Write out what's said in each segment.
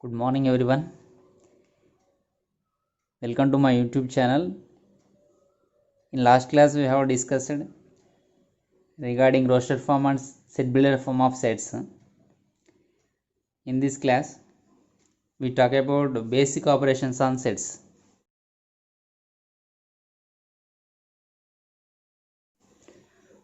Good morning everyone. Welcome to my YouTube channel. In last class we have discussed regarding roster form and set builder form of sets. In this class we talk about basic operations on sets.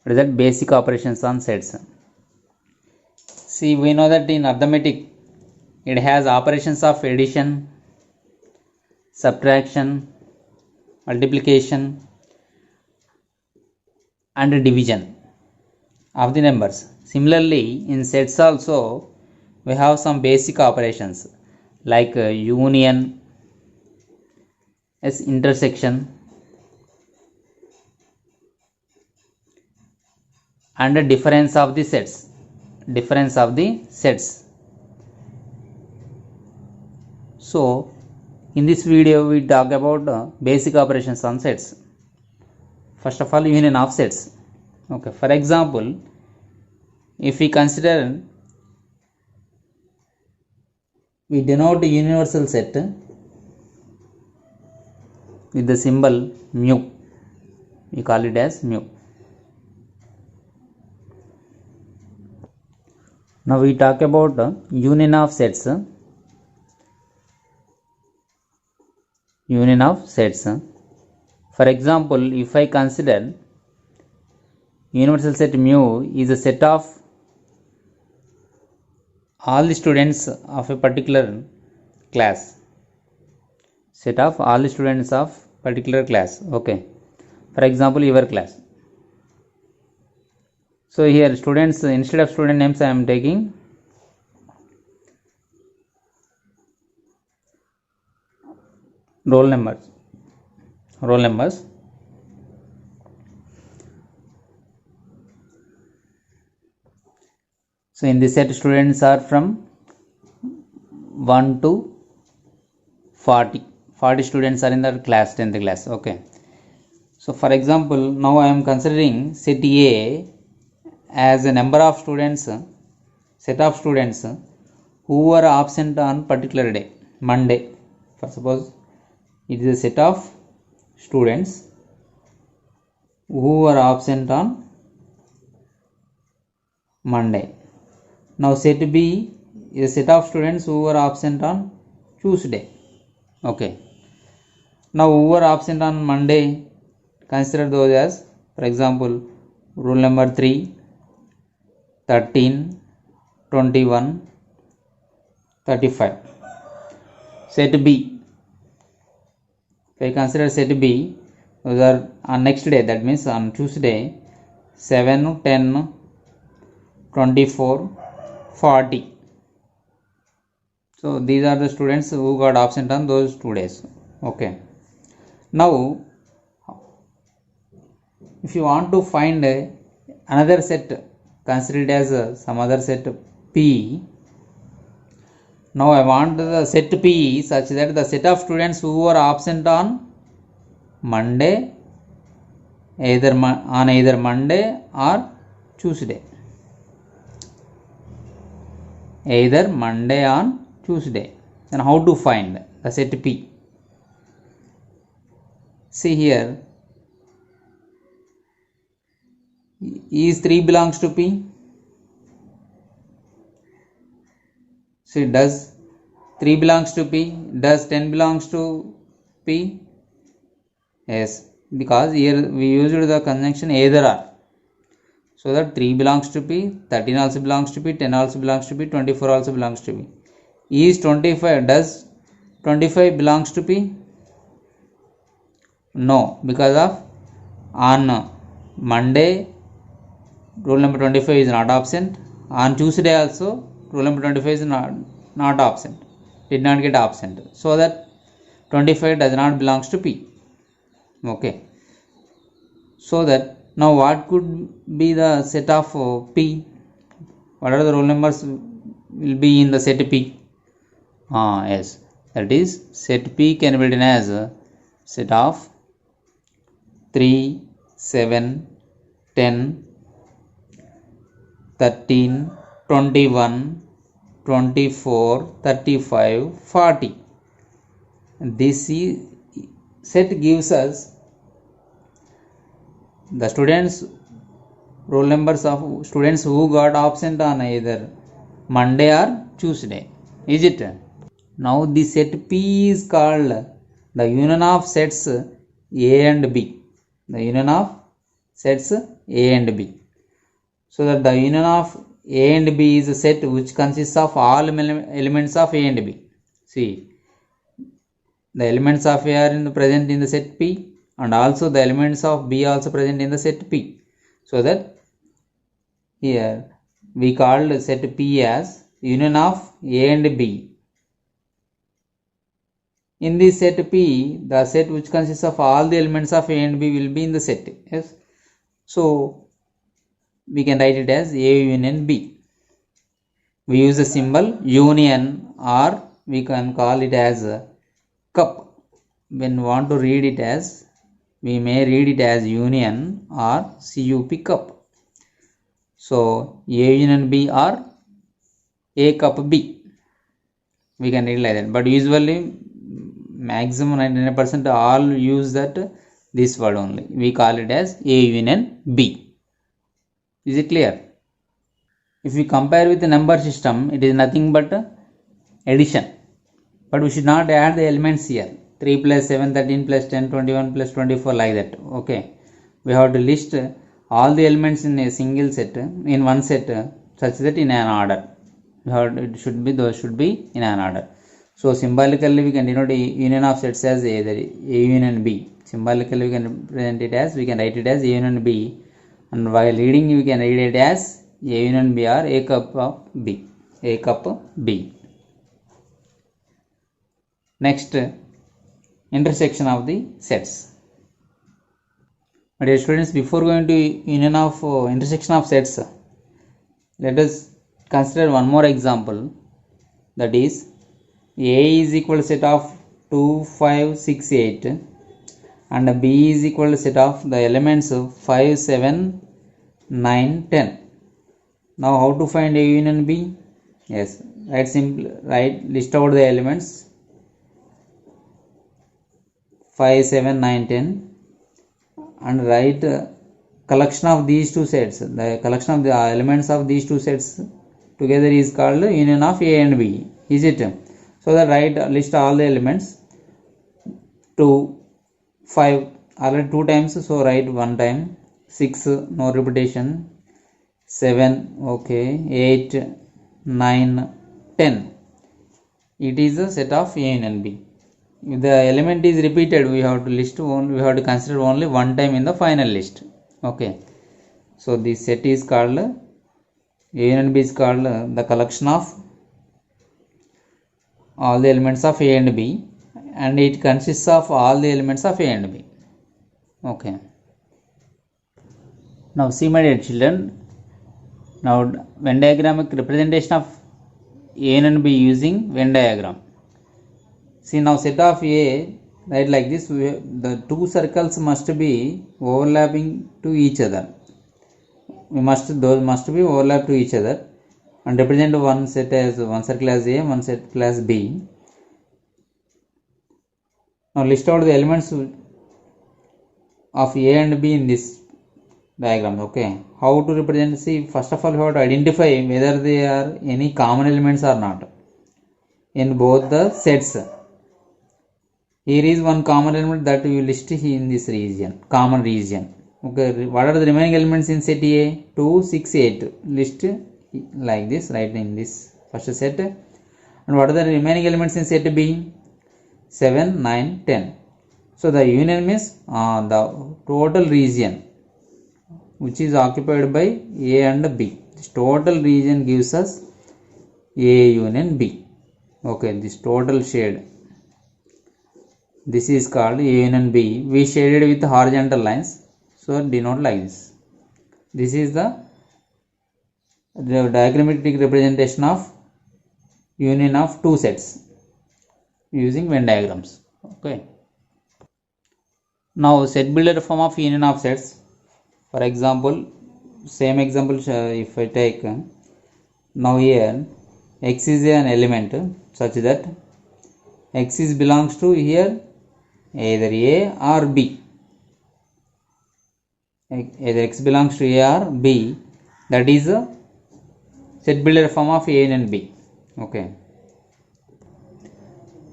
What is that? Basic operations on sets. See, we know that in arithmetic it has operations of addition, subtraction, multiplication and division of the numbers. Similarly, in sets also we have some basic operations like union, as intersection and the difference of the sets. So in this video we talk about basic operations on sets. First of all, union of sets. Okay, for example, if we consider, we denote a universal set with the symbol mu. We call it as mu. Now we talk about union of sets. Union of sets. For example, if I consider universal set mu is a set of all the students of a particular class. Set of all the students of particular class. Okay. For example, your class. So here students, instead of student names I am taking roll numbers. So in this set students are from 1 to 40. 40 students are in the class, 10th class. Okay. So for example, now I am considering set A as a number of students, set of students who were absent on particular day, Monday. For suppose it is a set of students who were absent on Monday. Now set B is a set of students who were absent on Tuesday. Okay. Now who were absent on Monday, consider those as, for example, rule number 3, 13, 21, 35. Set B. If I consider set B, those are on next day, that means on Tuesday, 7, 10, 24, 40. So these are the students who got absent on those 2 days. Okay. Now, if you want to find another set, consider it as some other set P. Now I want the set P such that the set of students who were absent on Monday, either Monday or Tuesday. Either Monday or Tuesday. Then how to find the set P? See here, is 3 belongs to P? See, does 3 belongs to P? Does 10 belongs to P? Yes, because here we used the conjunction either or. So that 3 belongs to P, 13 also belongs to P, 10 also belongs to P, 24 also belongs to P. Is 25, does 25 belongs to P? No, because of on Monday rule number 25 is not absent. On Tuesday also rule number 25 is not absent. Did not get absent. So that 25 does not belongs to P. Okay. So that now what could be the set of P? What are the roll numbers will be in the set P? Yes. That is set P can be written as a set of 3, 7, 10, 13, 21, 24, 35, 40. This set gives us the students roll numbers of students who got absent on either Monday or Tuesday. Is it? Now the set P is called the union of sets A and B. The union of sets A and B. So that the union of A and B is a set which consists of all elements of A and B. See, the elements of A are present in the set P, and also the elements of B also present in the set P. So that here we called set P as union of A and B. In this set P, the set which consists of all the elements of A and B will be in the set. Yes. So we can write it as A union B. We use the symbol union, or we can call it as a cup. When we want to read it as, we may read it as union or CUP cup. So A union B or A cup B. We can read like that. But usually maximum 99% all use that this word only. We call it as A union B. Is it clear? If we compare with the number system, it is nothing but addition. But we should not add the elements here. 3 plus 7, 13 plus 10, 21 plus 24, like that. Okay. We have to list all the elements in a single set, in one set, such that in an order. Those should be in an order. So symbolically we can denote the union of sets as either A union B. Symbolically we can present it as, we can write it as A union B. And while reading, we can read it as A union B or A cup of B. A cup B. Next, intersection of the sets. My dear students, before going to union of intersection of sets, let us consider one more example. That is, A is equal to set of 2, 5, 6, 8, and B is equal to set of the elements 5, 7, 9, 10. Now how to find A union B? Yes, list out the elements 5, 7, 9, 10, and write collection of these two sets. The collection of the elements of these two sets together is called union of A and B. Is it? So that list all the elements. 2, 5 already 2 times, so write 1 time. 6, no repetition. 7, okay. 8, 9, 10. It is a set of A union B. If the element is repeated, we have to consider only 1 time in the final list. Okay. So this set is called A union B is called the collection of all the elements of A and B, and it consists of all the elements of A and B. Okay. Now see, my dear children, now Venn diagramic representation of A and B using Venn diagram. See, now set of A, right, like this, the two circles must be overlapping to each other. Those must be overlap to each other, and represent one circle as A, one circle as B. Now list out the elements of A and B in this diagram. Okay, how to represent? See, first of all, you have to identify whether there are any common elements or not in both the sets. Here is one common element that we list in this region, common region. Okay, what are the remaining elements in set A? 2, 6, 8. List like this, right, in this first set. And what are the remaining elements in set B? 7, 9, 10. So the union means the total region which is occupied by A and B. This total region gives us A union B. Okay, this total shade, this is called A union B. We shaded with horizontal lines, so denote like this. This is the diagrammatic representation of union of two sets using Venn diagrams. Okay. Now set builder form of union of sets. For example, same example if I take, now here X is an element such that X is belongs to here either A or B. Either X belongs to A or B. That is a set builder form of A and B. Okay.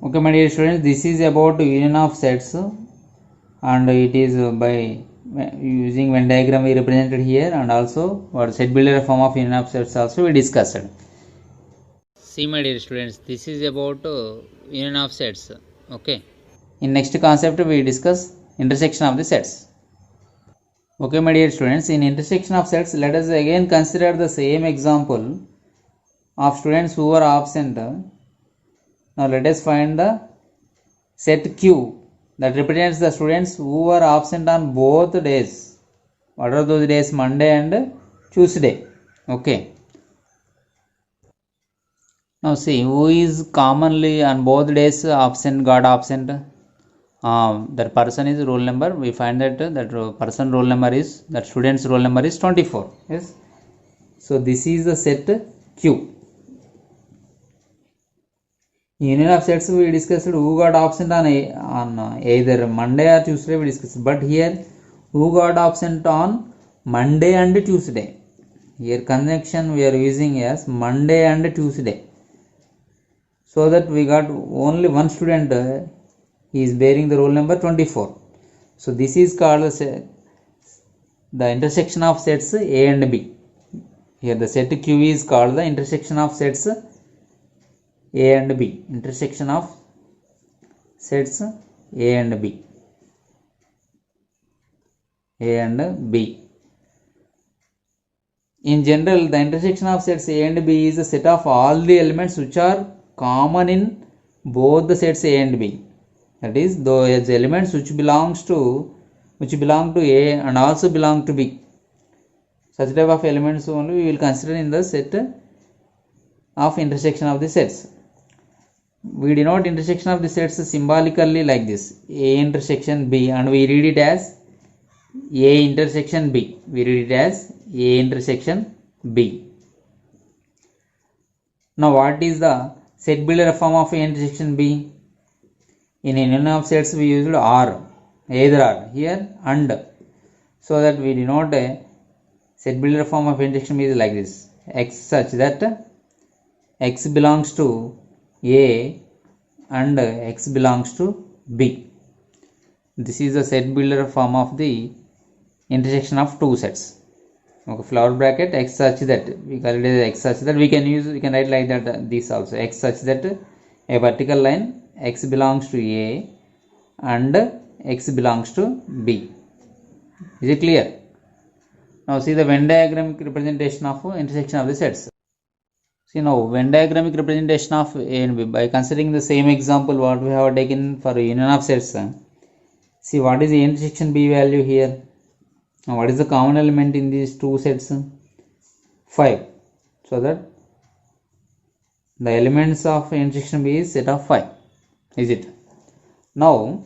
Okay, my dear students, this is about union of sets, and it is by using Venn diagram we represented here, and also what set builder form of union of sets also we discussed. See, my dear students, this is about union of sets. Okay. In next concept we discuss intersection of the sets. Okay, my dear students, in intersection of sets, let us again consider the same example of students who are absent. Now let us find the set Q that represents the students who are absent on both days. What are those days? Monday and Tuesday. Okay. Now see, who is commonly on both days absent, got absent? That person is roll number. We find that person roll number is, that student's roll number is 24. Yes. So this is the set Q. Union of sets we discussed who got absent on either Monday or Tuesday we discussed. But here who got absent on Monday and Tuesday. Here conjunction we are using as Monday and Tuesday. So that we got only one student, he is bearing the roll number 24. So this is called the intersection of sets A and B. Here the set Q is called the intersection of sets A and B. Intersection of sets A and B. A and B. In general, the intersection of sets A and B is a set of all the elements which are common in both the sets A and B. That is, those elements which belong to A and also belong to B. Such type of elements only we will consider in the set of intersection of the sets. We denote intersection of the sets symbolically like this: A intersection B, and we read it as A intersection B. We read it as A intersection B. Now, what is the set builder form of A intersection B? In union of sets we used R, either R, here and, so that we denote a set builder form of intersection B is like this: X such that X belongs to A and X belongs to B. This is the set builder form of the intersection of two sets. Okay, flower bracket X such that, we call it as X such that, we can write like that, this also X such that a vertical line X belongs to A and X belongs to B. Is it clear? Now see the Venn diagramic representation of intersection of the sets. See now Venn diagramic representation of A and B by considering the same example what we have taken for union of sets. See what is the intersection B value here. Now what is the common element in these two sets? 5. So that the elements of intersection B is set of 5. Is it? Now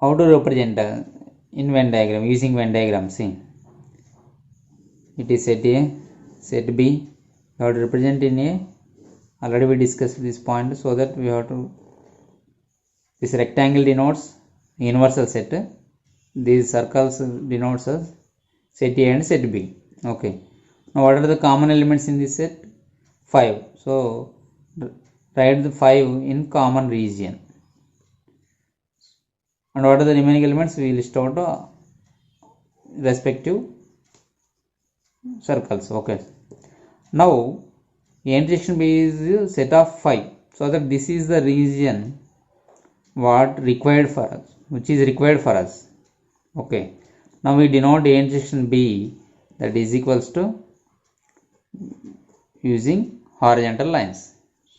how to represent in Venn diagram, using Venn diagram? See, it is set A, set B. We have to represent in A. Already we discussed this point, so that we have to, this rectangle denotes universal set. These circles denotes as set A and set B. Okay. Now what are the common elements in this set? 5. So write the 5 in common region. And what are the remaining elements? We list out respective circles. Okay. Now intersection B is a set of 5. So that this is the region what required for us, which is required for us. Okay. Now we denote A intersection B, that is equals to using horizontal lines.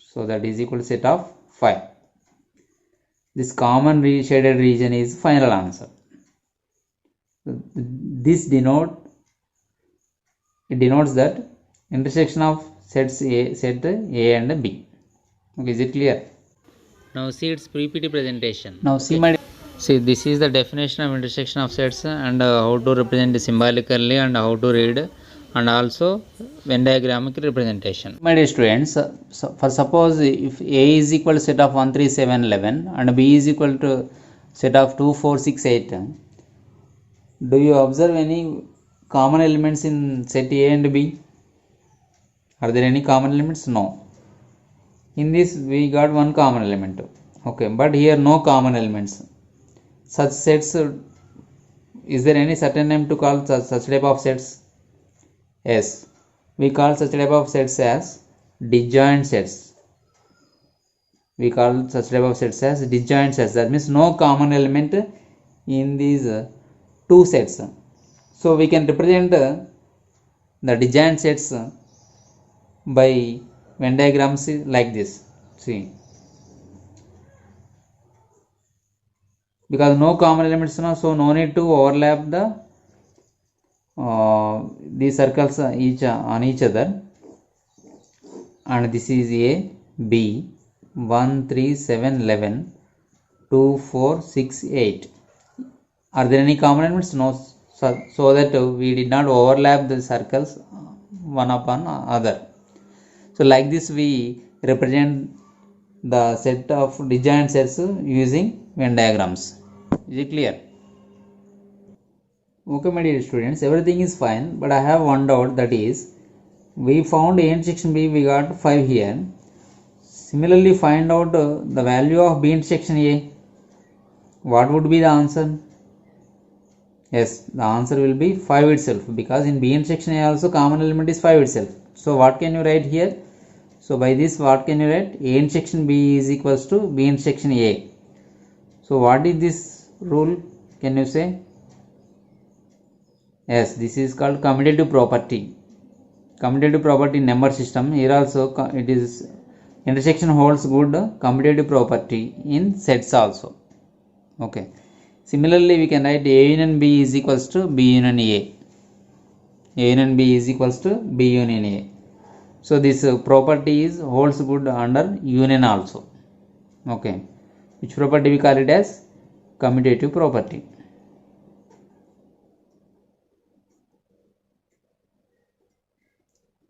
So that is equal to set of 5. This common shaded region is final answer. This denotes that intersection of set A and B. Okay, is it clear? Now see its PPT presentation. Now see see, this is the definition of intersection of sets and how to represent it symbolically and how to read and also Venn diagramic representation. My dear students, for suppose if A is equal to set of 1, 3, 7, 11 and B is equal to set of 2, 4, 6, 8, do you observe any common elements in set A and B? Are there any common elements? No. In this we got one common element. Okay, but here no common elements. Such sets, is there any certain name to call such type of sets? Yes, we call such type of sets as disjoint sets. We call such type of sets as disjoint sets. That means no common element in these two sets. So we can represent the disjoint sets by Venn diagrams like this. See, because no common elements now, so no need to overlap these circles on each other. And this is A, B, 1, 3, 7, 11, 2, 4, 6, 8. Are there any common elements? No, so that we did not overlap the circles one upon other. So like this we represent the set of disjoint sets using Venn diagrams. Is it clear? Okay, my dear students, everything is fine, but I have one doubt, that is, we found A intersection B, we got 5 here. Similarly, find out the value of B intersection A. What would be the answer? Yes, the answer will be 5 itself, because in B intersection A also common element is 5 itself. So what can you write here? So by this what can you write? A intersection B is equals to B intersection A. So what is this rule? Can you say? Yes, this is called commutative property. Commutative property in number system. Here also it is intersection holds good commutative property in sets also. Okay. Similarly, we can write A union B is equals to B union A. A union B is equals to B union A. So this property is holds good under union also. Okay. Which property we call it as commutative property.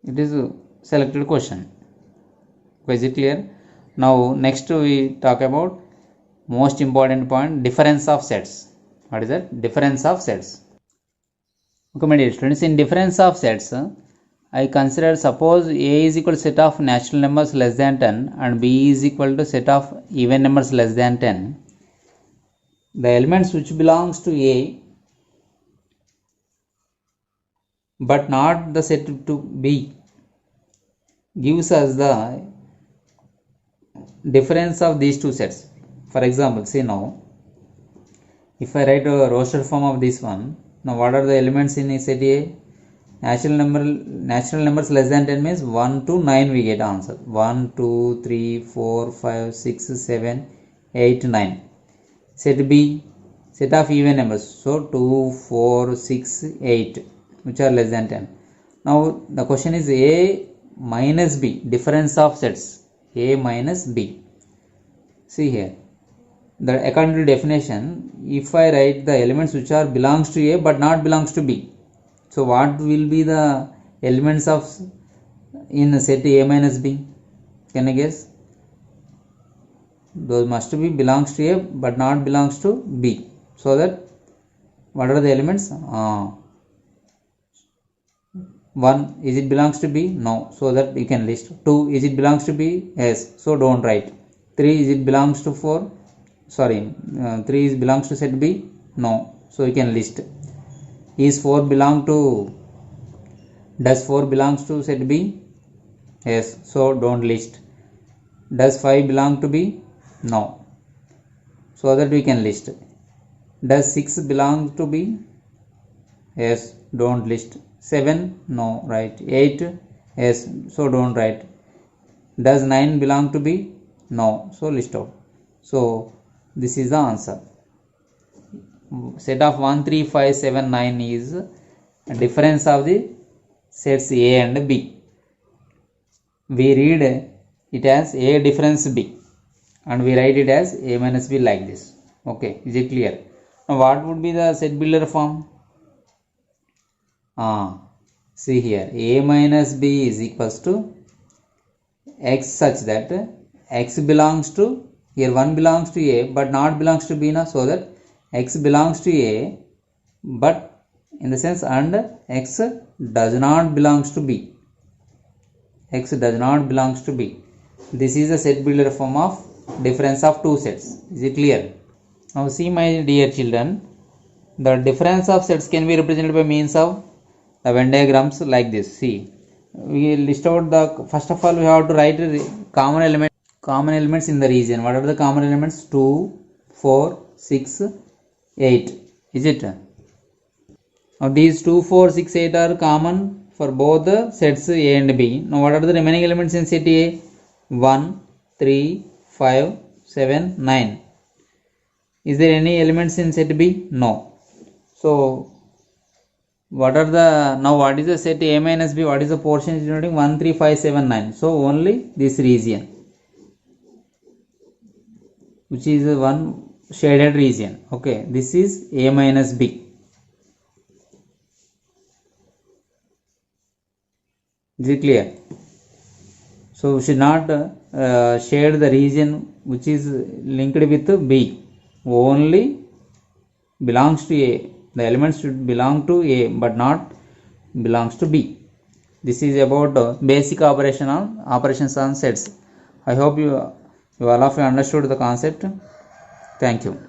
It is a selected question. Is it clear? Now next we talk about most important point, difference of sets. What is that? Difference of sets. Okay, my dear students, in difference of sets, I consider suppose A is equal to set of natural numbers less than 10 and B is equal to set of even numbers less than 10. The elements which belongs to A but not the set to B gives us the difference of these two sets. For example, see now, if I write a roster form of this one, now what are the elements in set A? Natural numbers less than 10 means 1 to 9 we get answer. 1, 2, 3, 4, 5, 6, 7, 8, 9. Set B, set of even numbers. So 2, 4, 6, 8 which are less than 10. Now the question is A minus B, difference of sets. A minus B. See here. According to definition, if I write the elements which are belongs to A but not belongs to B, so what will be the elements of in set A minus B? Can you guess? Those must be belongs to A but not belongs to B. So that what are the elements? 1, is it belongs to B? No. So that you can list. 2, is it belongs to B? Yes. So don't write. 3, is it belongs to 4? Sorry, 3 is belongs to set B? No. So you can list. Is 4 belong to, does 4 belongs to set B? Yes. So don't list. Does 5 belong to B? No. So that we can list. Does 6 belong to B? Yes. Don't list. 7? No. Right. 8? Yes. So don't write. Does 9 belong to B? No. So list out. So this is the answer. Set of 1, 3, 5, 7, 9 is a difference of the sets A and B. We read it as A difference B and we write it as A minus B like this. Okay, is it clear? Now what would be the set builder form? See here, A minus B is equals to X such that X belongs to, here 1 belongs to A but not belongs to B now, so that X belongs to A but in the sense and X does not belongs to B. X does not belongs to B. This is a set builder form of difference of two sets. Is it clear? Now see my dear children, the difference of sets can be represented by means of the Venn diagrams like this. See, we list out the, first of all we have to write common elements in the region. What are the common elements? 2, 4, 6, 8. Is it? Now these 2, 4, 6, 8 are common for both the sets A and B. Now what are the remaining elements in set A? 1, 3, 5, 7, 9. Is there any elements in set B? No. So what are the, now what is the set A minus B? What is the portion denoting? 1, 3, 5, 7, 9. So only this region, which is one shaded region. Okay, this is A minus B. Is it clear? So we should not shade the region which is linked with B. Only belongs to A. The elements should belong to A but not belongs to B. This is about basic operations on sets. I hope you all of you understood the concept. Thank you.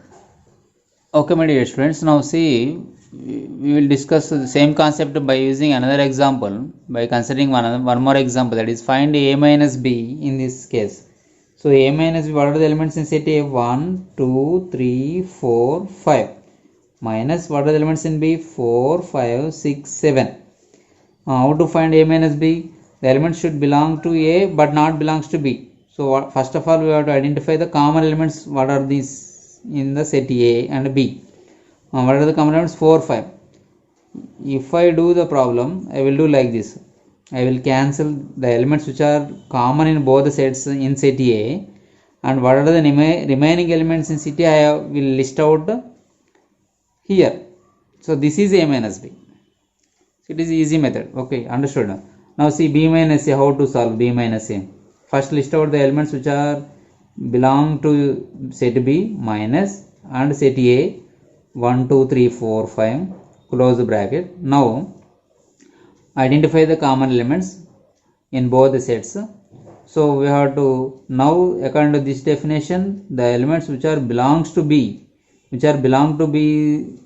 Okay, my dear students, now see, we will discuss the same concept by using another example, by considering one more example, that is find A minus B in this case. So A minus B, what are the elements in set A? 1, 2, 3, 4, 5. Minus what are the elements in B? 4, 5, 6, 7. How to find A minus B? The elements should belong to A but not belongs to B. So first of all we have to identify the common elements. What are these in the set A and B? What are the common elements? 4, 5. If I do the problem, I will do like this. I will cancel the elements which are common in both the sets in set A, and what are the remaining elements in set A I will list out here. So this is A minus B. It is easy method. Okay, understood. Now see B minus A, how to solve B minus A. First list out the elements which are belong to set B minus and set A. 1, 2, 3, 4, 5, close the bracket. Now identify the common elements in both the sets. So we have to, now according to this definition, the elements which are belongs to B, which are belong to B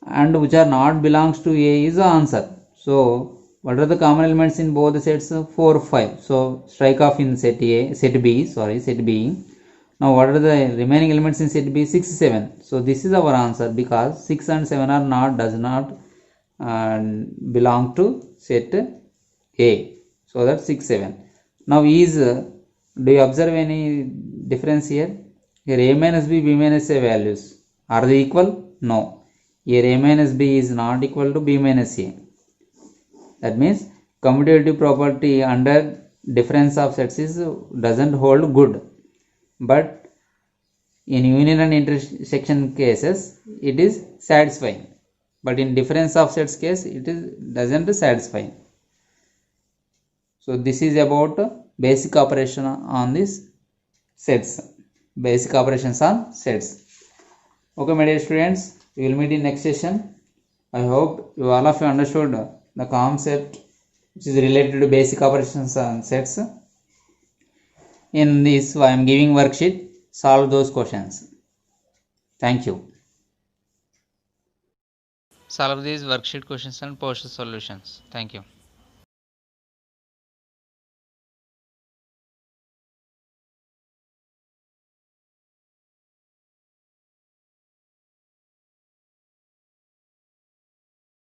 and which are not belongs to A is the answer. So what are the common elements in both the sets? 4, 5. So strike off in set B. Now what are the remaining elements in set B? 6, 7. So this is our answer because 6 and 7 are does not belong to set A. So that's 6, 7. Now do you observe any difference here? Here A minus B, B minus A values, are they equal? No. Here A minus B is not equal to B minus A. That means commutative property under difference of sets doesn't hold good. But in union and intersection cases it is satisfying, but in difference of sets case it doesn't satisfy. So this is about basic operation on this sets, basic operations on sets. Okay, my dear students, we will meet in next session. I hope all of you understood the concept which is related to basic operations on sets. In this I am giving worksheet, solve those questions. Thank you. Solve these worksheet questions and post solutions. Thank you.